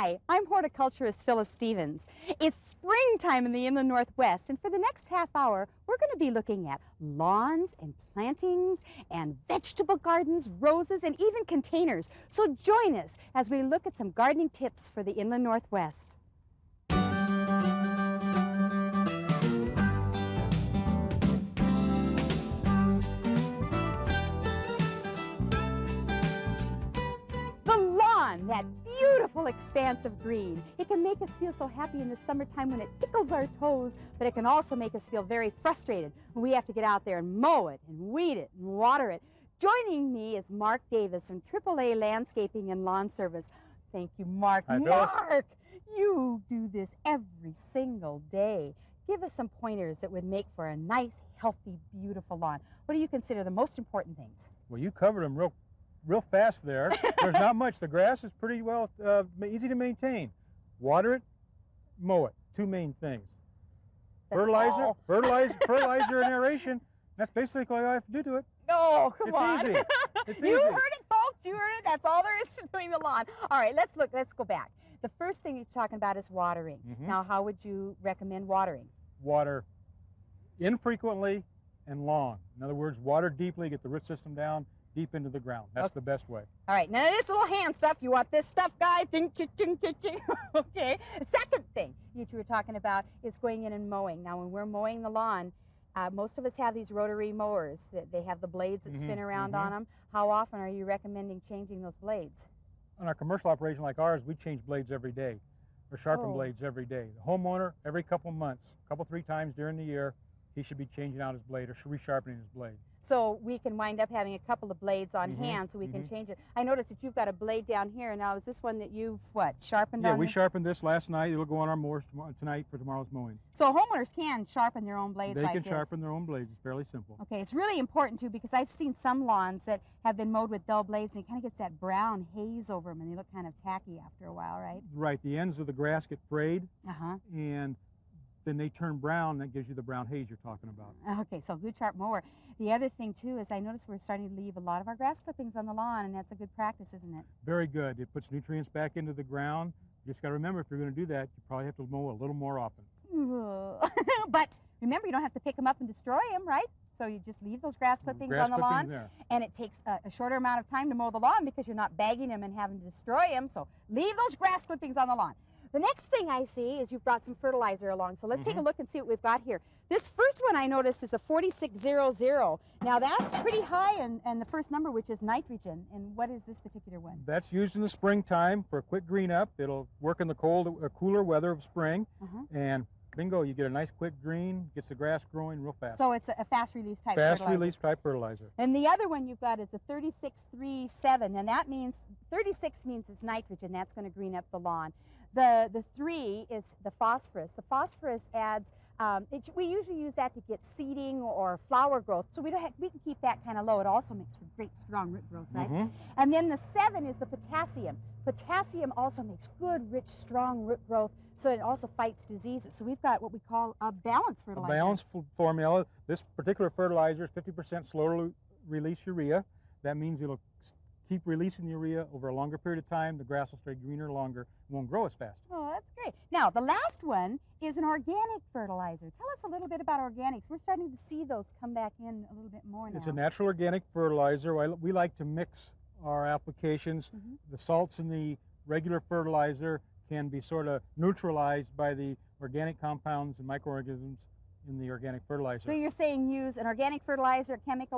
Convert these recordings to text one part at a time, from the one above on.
Hi, I'm horticulturist Phyllis Stevens. It's springtime in the inland Northwest, and for the next half hour, we're going to be looking at lawns and plantings and vegetable gardens, roses, and even containers. So join us as we look at some gardening tips for the inland Northwest. That beautiful expanse of green. It can make us feel so happy in the summertime when it tickles our toes, but it can also make us feel very frustrated when we have to get out there and mow it and weed it and water it. Joining me is Mark Davis from AAA Landscaping and Lawn Service. Thank you, Mark. Hi, Phyllis. Mark, you do this every single day. Give us some pointers that would make for a nice, healthy, beautiful lawn. What do you consider the most important things? Well, you covered them real fast there. There's not much. The grass is pretty well easy to maintain. Water it, mow it. Two main things. Fertilizer and aeration. That's basically all I have to do to it. Oh, come on. It's easy. It's You easy. heard it, folks. You heard it. That's all there is to doing the lawn. All right, let's go back. The first thing you're talking about is watering. Now, how would you recommend watering? Water infrequently and long. In other words, water deeply, get the root system down deep into the ground. That's the best way. All right, none of this little hand stuff. You want this stuff, guy? Ting, ting, ting, ting, ting. Okay. The second thing that you were talking about is going in and mowing. Now, when we're mowing the lawn, most of us have these rotary mowers. They have the blades that spin around on them. How often are you recommending changing those blades? On our commercial operation like ours, we change blades every day, or sharpen blades every day. The homeowner, every couple months, three times during the year, he should be changing out his blade or resharpening his blade. So we can wind up having a couple of blades on hand so we can change it. I noticed that you've got a blade down here. Now, is this one that you've, sharpened on? Yeah, we sharpened this last night. It'll go on our mowers tonight for tomorrow's mowing. So homeowners can sharpen their own blades like this? They can sharpen their own blades. It's fairly simple. Okay, it's really important, too, because I've seen some lawns that have been mowed with dull blades, and it kind of gets that brown haze over them, and they look kind of tacky after a while, right? Right. The ends of the grass get frayed, and then they turn brown. That gives you the brown haze you're talking about. Okay, so good sharp mower. The other thing, too, is I noticed we're starting to leave a lot of our grass clippings on the lawn, and that's a good practice, isn't it? Very good. It puts nutrients back into the ground. You just got to remember, if you're going to do that, you probably have to mow a little more often. But remember, you don't have to pick them up and destroy them, right? So you just leave those grass clippings on the lawn, and it takes a shorter amount of time to mow the lawn because you're not bagging them and having to destroy them. So leave those grass clippings on the lawn. The next thing I see is you've brought some fertilizer along. So let's take a look and see what we've got here. This first one I noticed is a 4600. Now that's pretty high, and the first number, which is nitrogen. And what is this particular one? That's used in the springtime for a quick green up. It'll work in the cooler weather of spring, and bingo, you get a nice quick green, gets the grass growing real fast. So it's a fast release type fertilizer. Fast release type fertilizer. And the other one you've got is a 3637, and that means 36 means it's nitrogen. That's going to green up the lawn. The 3 is the phosphorus. The phosphorus adds, we usually use that to get seeding or flower growth, so we can keep that kind of low. It also makes for great strong root growth, right? And then the 7 is the potassium. Potassium also makes good, rich, strong root growth, so it also fights diseases. So we've got what we call a balanced fertilizer. A balanced formula. This particular fertilizer is 50% slow release urea. That means it'll keep releasing the urea over a longer period of time. The grass will stay greener longer, won't grow as fast. Oh, that's great. Now, the last one is an organic fertilizer. Tell us a little bit about organics. We're starting to see those come back in a little bit more now. It's a natural organic fertilizer. We like to mix our applications. The salts in the regular fertilizer can be sort of neutralized by the organic compounds and microorganisms in the organic fertilizer. So you're saying use an organic fertilizer, organic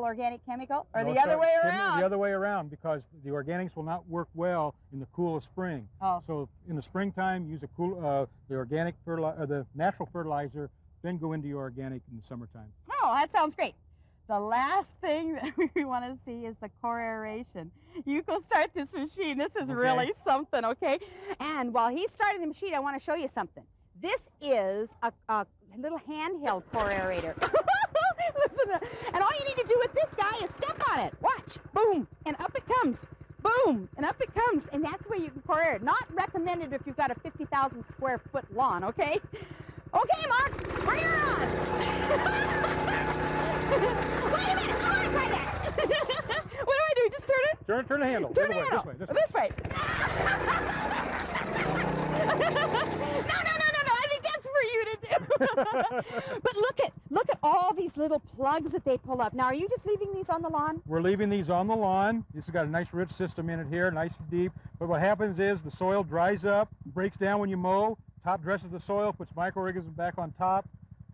chemical, or no, the other way around? The other way around, because the organics will not work well in the cool of spring. So in the springtime, use the natural fertilizer, then go into your organic in the summertime. Oh, that sounds great. The last thing that we want to see is the core aeration. You go start this machine. This is really something, okay? And while he's starting the machine, I want to show you something. This is a little handheld core aerator. And all you need to do with this guy is step on it. Watch. Boom. And up it comes. Boom. And up it comes. And that's where you can core aerate. Not recommended if you've got a 50,000 square foot lawn, okay? Okay, Mark. Bring her on. Wait a minute. I want to try that. What do I do? Just turn it? Turn the handle. Turn the handle. This way. This way. But look at all these little plugs that they pull up. Now, are you just leaving these on the lawn? We're leaving these on the lawn. This has got a nice root system in it here, nice and deep. But what happens is the soil dries up, breaks down when you mow, top dresses the soil, puts microorganisms back on top,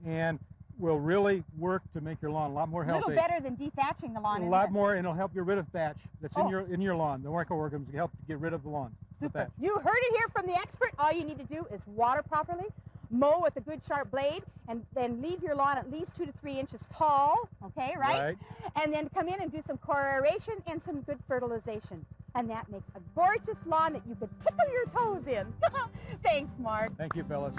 and will really work to make your lawn a lot more healthy. A little better than dethatching the lawn, a lot more, and it'll help get rid of thatch that's in your lawn. The microorganisms help get rid of the lawn. Super. You heard it here from the expert. All you need to do is water properly, mow with a good sharp blade, and then leave your lawn at least 2 to 3 inches tall, okay, right? And then come in and do some core aeration and some good fertilization. And that makes a gorgeous lawn that you could tickle your toes in. Thanks, Mark. Thank you, Phyllis.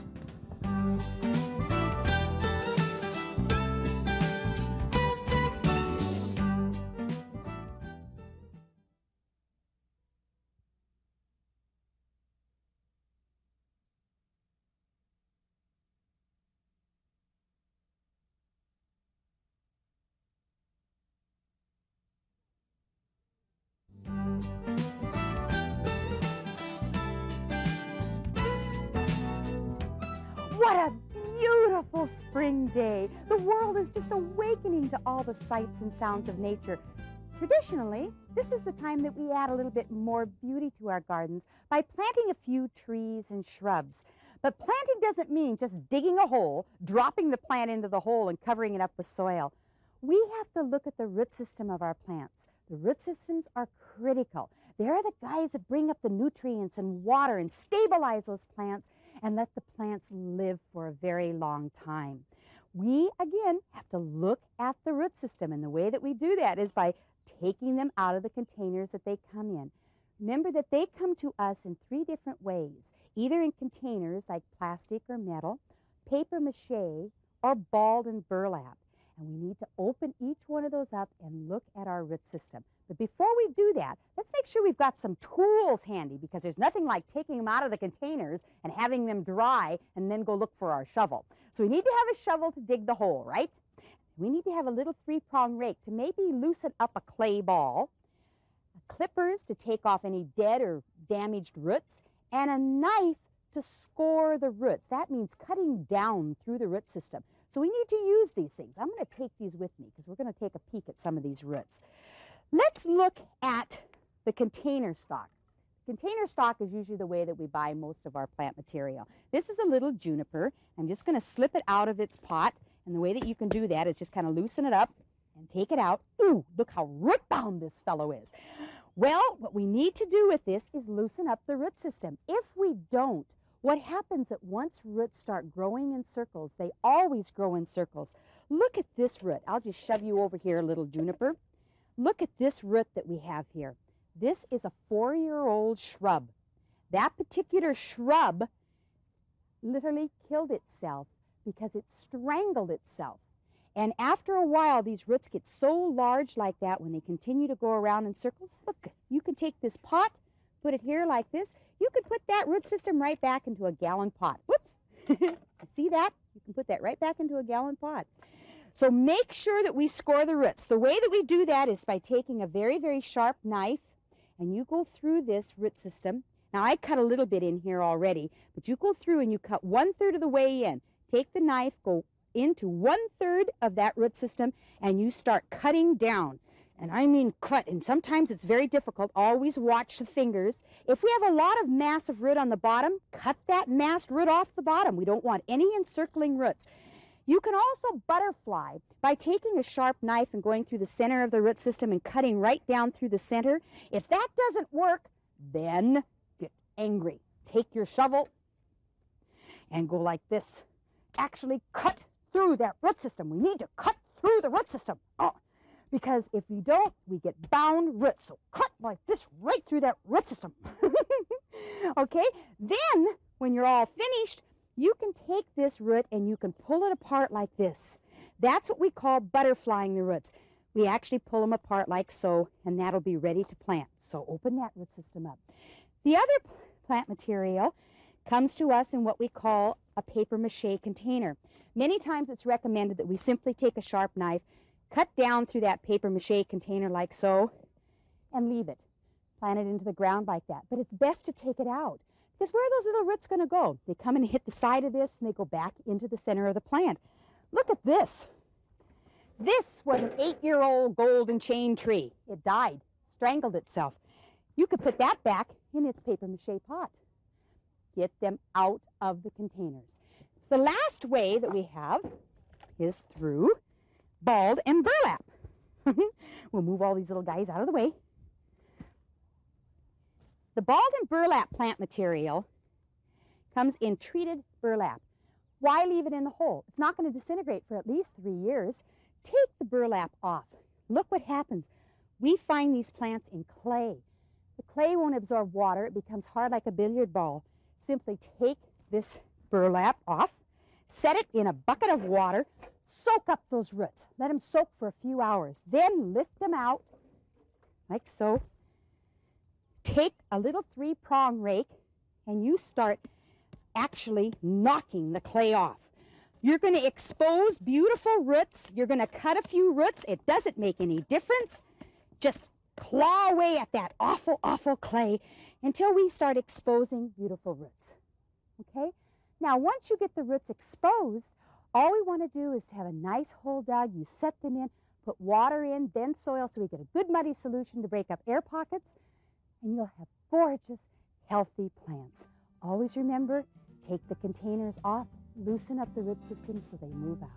What a beautiful spring day. The world is just awakening to all the sights and sounds of nature. Traditionally, this is the time that we add a little bit more beauty to our gardens by planting a few trees and shrubs. But planting doesn't mean just digging a hole, dropping the plant into the hole and covering it up with soil. We have to look at the root system of our plants. The root systems are critical. They're the guys that bring up the nutrients and water and stabilize those plants and let the plants live for a very long time. We, again, have to look at the root system, and the way that we do that is by taking them out of the containers that they come in. Remember that they come to us in 3 different ways, either in containers like plastic or metal, paper mache, or balled and burlap. And we need to open each one of those up and look at our root system. But before we do that, let's make sure we've got some tools handy, because there's nothing like taking them out of the containers and having them dry and then go look for our shovel. So we need to have a shovel to dig the hole, right? We need to have a little 3-prong rake to maybe loosen up a clay ball, clippers to take off any dead or damaged roots, and a knife to score the roots. That means cutting down through the root system. So we need to use these things. I'm going to take these with me because we're going to take a peek at some of these roots. Let's look at the container stock. Container stock is usually the way that we buy most of our plant material. This is a little juniper. I'm just going to slip it out of its pot, and the way that you can do that is just kind of loosen it up and take it out. Ooh, look how root bound this fellow is. Well, what we need to do with this is loosen up the root system. If we don't, what happens is once roots start growing in circles, they always grow in circles. Look at this root. I'll just shove you over here, little juniper. Look at this root that we have here. This is a 4-year-old shrub. That particular shrub literally killed itself because it strangled itself. And after a while, these roots get so large like that when they continue to go around in circles. Look, you can take this pot, put it here like this. You could put that root system right back into a gallon pot. Whoops. See that? You can put that right back into a gallon pot. So make sure that we score the roots. The way that we do that is by taking a very, very sharp knife, and you go through this root system. Now, I cut a little bit in here already, but you go through and you cut 1/3 of the way in. Take the knife, go into 1/3 of that root system, and you start cutting down. And I mean cut, and sometimes it's very difficult. Always watch the fingers. If we have a lot of massive root on the bottom, cut that massed root off the bottom. We don't want any encircling roots. You can also butterfly by taking a sharp knife and going through the center of the root system and cutting right down through the center. If that doesn't work, then get angry. Take your shovel and go like this. Actually cut through that root system. We need to cut through the root system. Oh. Because if we don't, we get bound roots. So cut like this right through that root system. Okay? Then, when you're all finished, you can take this root and you can pull it apart like this. That's what we call butterflying the roots. We actually pull them apart like so, and that'll be ready to plant. So open that root system up. The other plant material comes to us in what we call a paper mache container. Many times it's recommended that we simply take a sharp knife, cut down through that paper mache container like so, and leave it. Plant it into the ground like that. But it's best to take it out, Because where are those little roots going to go? They come and hit the side of this, and they go back into the center of the plant. Look at this. This was an 8-year-old golden chain tree. It died, strangled itself. You could put that back in its paper mache pot. Get them out of the containers. The last way that we have is through bald and burlap. We'll move all these little guys out of the way. The bald and burlap plant material comes in treated burlap. Why leave it in the hole? It's not going to disintegrate for at least 3 years. Take the burlap off. Look what happens. We find these plants in clay. The clay won't absorb water. It becomes hard like a billiard ball. Simply take this burlap off, set it in a bucket of water, soak up those roots. Let them soak for a few hours. Then lift them out like so. Take a little 3-prong rake and you start actually knocking the clay off. You're going to expose beautiful roots. You're going to cut a few roots. It doesn't make any difference. Just claw away at that awful, awful clay until we start exposing beautiful roots. Okay? Now, once you get the roots exposed, all we want to do is to have a nice hole dug. You set them in, put water in, then soil, so we get a good muddy solution to break up air pockets, and you'll have gorgeous, healthy plants. Always remember, take the containers off, loosen up the root system so they move out.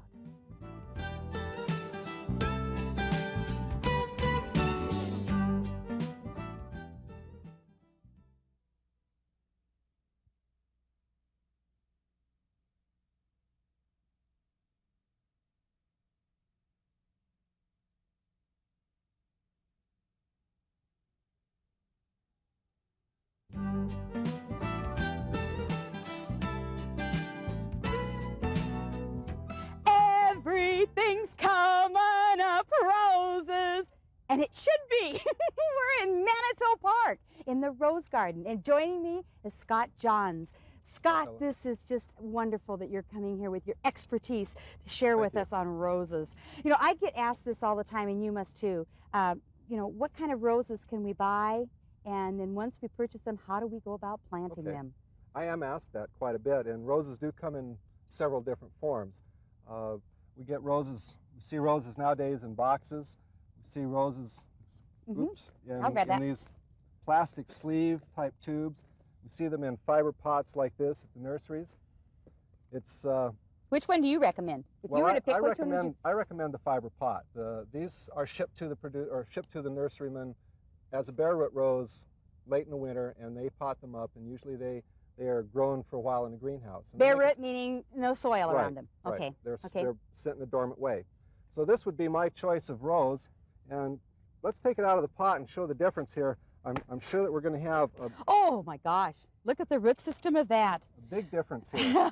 Everything's coming up roses. And it should be. We're in Manitou Park in the Rose Garden. And joining me is Scott Johns. Scott, this is just wonderful that you're coming here with your expertise to share with us on roses. You know, I get asked this all the time, and you must too. You know, what kind of roses can we buy? And then once we purchase them, how do we go about planting them? I am asked that quite a bit, and roses do come in several different forms. We get roses, we see roses nowadays in boxes. We see roses, in these plastic sleeve type tubes. We see them in fiber pots like this at the nurseries. It's which one do you recommend? If you were to pick, I recommend the fiber pot. These are shipped to the nurseryman as a bare root rose late in the winter, and they pot them up, and usually they are grown for a while in a greenhouse. And bare root meaning no soil around them. Okay. Right. They're set in a dormant way. So this would be my choice of rose, and let's take it out of the pot and show the difference here. I'm sure that we're going to have a... Oh my gosh, look at the root system of that. A big difference here.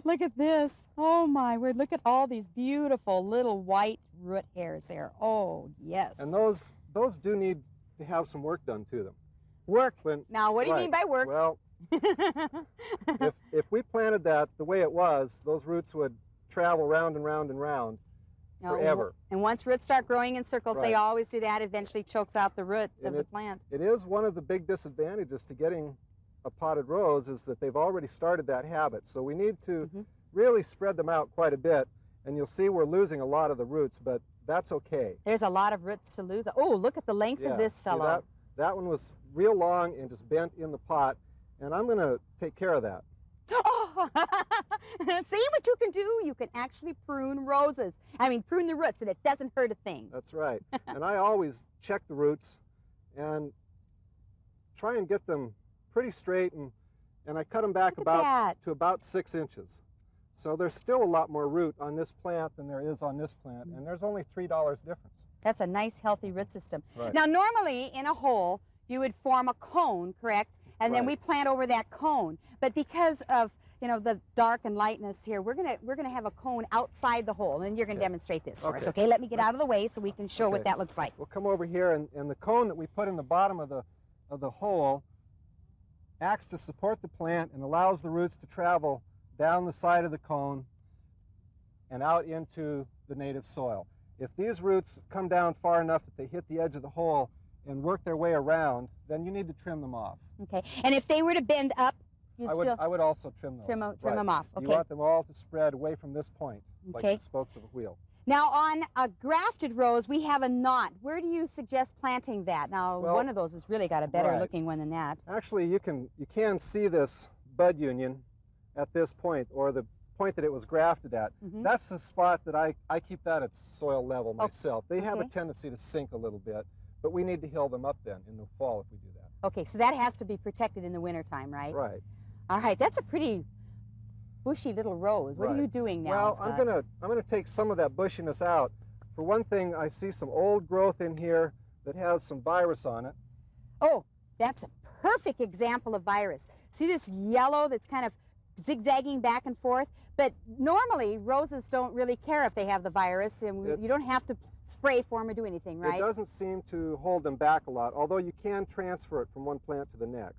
Look at this. Oh my word, look at all these beautiful little white root hairs there. Oh yes. And those do need to have some work done to them. Work? Now what do you mean by work? Well, if we planted that the way it was, those roots would travel round and round and round forever. And once roots start growing in circles, they always do that. Eventually chokes out the root of the plant. It is one of the big disadvantages to getting a potted rose is that they've already started that habit. So we need to really spread them out quite a bit, and you'll see we're losing a lot of the roots, but that's okay. There's a lot of roots to lose. Oh, look at the length of this fellow. See, that one was real long and just bent in the pot, and I'm going to take care of that. Oh, see what you can do? You can actually prune roses. I mean, prune the roots, and it doesn't hurt a thing. That's right. And I always check the roots and try and get them pretty straight, and I cut them back to about 6 inches. So there's still a lot more root on this plant than there is on this plant, and there's only $3 difference. That's a nice, healthy root system. Right. Now, normally in a hole, you would form a cone, correct? And then we plant over that cone. But because of, you know, the dark and lightness here, we're gonna have a cone outside the hole, and you're gonna demonstrate this for us. Okay, let me get out of the way so we can show what that looks like. We'll come over here, and the cone that we put in the bottom of the hole acts to support the plant and allows the roots to travel down the side of the cone and out into the native soil. If these roots come down far enough that they hit the edge of the hole and work their way around, then you need to trim them off. Okay, and if they were to bend up You'd I still would also trim those. trim Right. them off. Okay. You want them all to spread away from this point, Okay. like the spokes of a wheel. Now, on a grafted rose, we have a knot. Where do you suggest planting that? Now, Well, one of those has really got a better right. looking one than that. Actually, you can see this bud union at this point, or the point that it was grafted at. Mhm. That's the spot that I keep that at soil level myself. They have a Okay. tendency to sink a little bit, but we need to heal them up then in the fall if we do that. Okay, so that has to be protected in the wintertime, right? Right. All right, that's a pretty bushy little rose. What are Right. you doing now, Well, Scott? I'm gonna take some of that bushiness out. For one thing, I see some old growth in here that has some virus on it. Oh, that's a perfect example of virus. See this yellow that's kind of zigzagging back and forth? But normally, roses don't really care if they have the virus, and you don't have to spray for them or do anything, right? It doesn't seem to hold them back a lot, although you can transfer it from one plant to the next.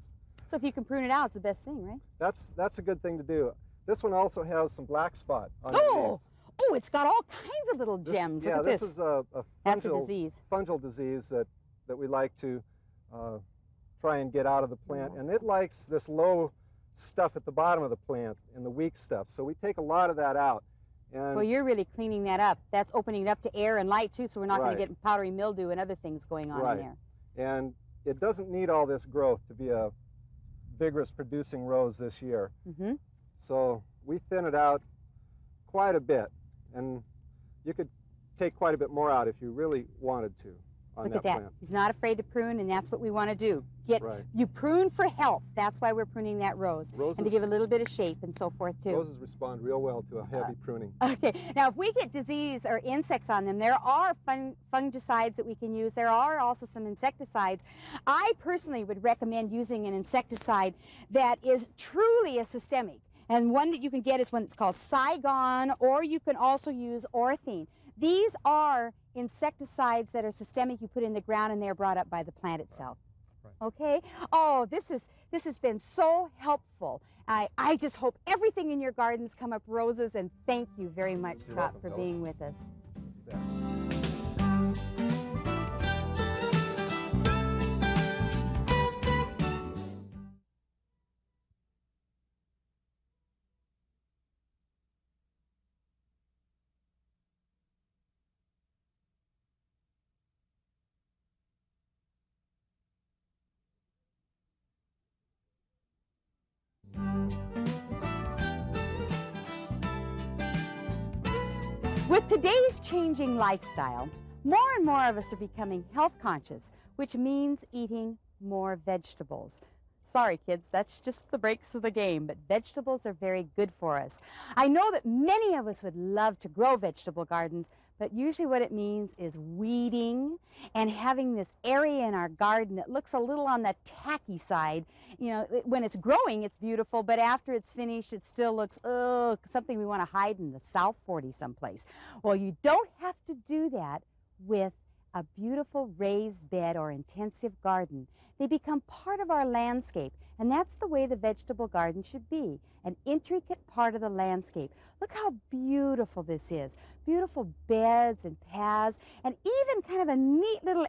So if you can prune it out, it's the best thing, right? That's a good thing to do. This one also has some black spot on the Oh, leaves. oh, it's got all kinds of little gems. Yeah, Look at this. is a That's a disease. fungal disease that we like to try and get out of the plant. And it likes this low stuff at the bottom of the plant and the weak stuff. So we take a lot of that out. And Well, you're really cleaning that up. That's opening it up to air and light, too, so we're not going Right. to get powdery mildew and other things going on Right. in there. and it doesn't need all this growth to be a vigorous producing rose this year. Mm-hmm. So we thin it out quite a bit, and you could take quite a bit more out if you really wanted to on Look at that that. plant. He's not afraid to prune, and that's what we want to do. Right. You prune for health. That's why we're pruning that rose. Roses, And to give a little bit of shape and so forth, too. roses respond real well to a heavy pruning. Okay, now if we get disease or insects on them, there are fungicides that we can use. There are also some insecticides. I personally would recommend using an insecticide that is truly a systemic. And one that you can get is one that's called Saigon, or you can also use orthene. These are insecticides that are systemic. You put in the ground and they're brought up by the plant itself. Right. Okay? Oh, this has been so helpful. I just hope everything in your gardens come up roses, and thank you very much, You're Scott, welcome, for Phyllis. being with us. Yeah. With today's changing lifestyle, more and more of us are becoming health conscious, which means eating more vegetables. Sorry, kids, that's just the breaks of the game, but vegetables are very good for us. I know that many of us would love to grow vegetable gardens, but usually what it means is weeding and having this area in our garden that looks a little on the tacky side. You know, when it's growing, it's beautiful, but after it's finished, it still looks, something we want to hide in the South 40 someplace. Well, you don't have to do that with a beautiful raised bed or intensive garden. They become part of our landscape, and that's the way the vegetable garden should be, an intricate part of the landscape. Look how beautiful this is. Beautiful beds and paths, and even kind of a neat little